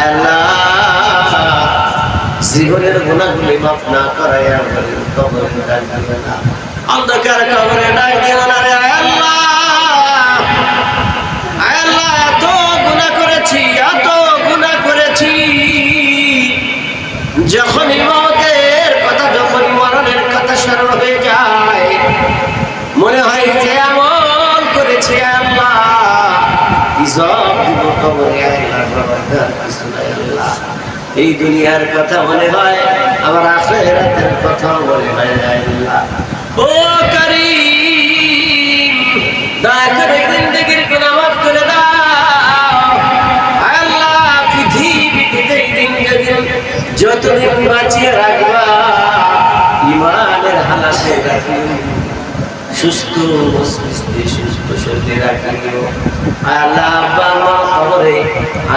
আল্লাহ জীবনের গুনাহগুলি মাফ না করায় আমাদের কবরে ডাক দিও না, অন্ধকার কবরে ডাক দিও না রে আল্লাহ। আল্লাহ এত গুনাহ করেছি, এত গুনাহ করেছি, যখনই মওতের কথা, যখনই মরণের কথা স্মরণ হয়ে যায়, মনে হয় যে এমন করেছি আল্লাহ হিসাব দিব কবরে। আল্লাহ কিছু নাই আল্লাহ, এই দুনিয়ার কথা মনে হয়, আমার আখিরাতের কথা মনে হয় আল্লাহ। ও কারীম, দয়া করে জিন্দেগির গুনাহ মাফ করে দাও আল্লাহ। পৃথিবীতে যেদিন যেদিন যতদিন বাঁচিয়ে রাখবা, ইমানের হালাতে রাখিও, সুস্থ মস্তিষ্কে সুস্থ শরীরে রাখিও আল্লাহ। আব্বা আমার খবরে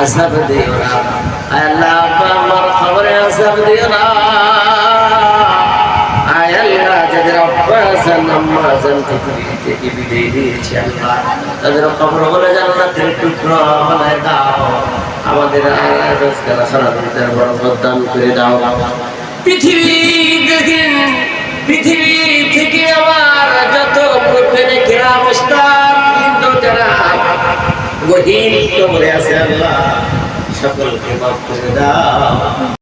আযাব দিও না আল্লাহ, আব্বা আমার খবরে আযাব দিও না আল্লাহ। যাদের আব্বা আজান আম্মা আজান পৃথিবী থেকে বিদায় দিয়েছে আল্লাহ, তাদের কবর বলে জান্নাতের টুকরা বানায় দাও। আমাদের রোজগার খারাপের বরকত দান করে দাও। পৃথিবী থেকে আমার যত প্রত্যেকে ঘেরা অবস্থা, কিন্তু যারা গহীন কবরে আছে আল্লাহ, সকলকে মাফ করে দাও।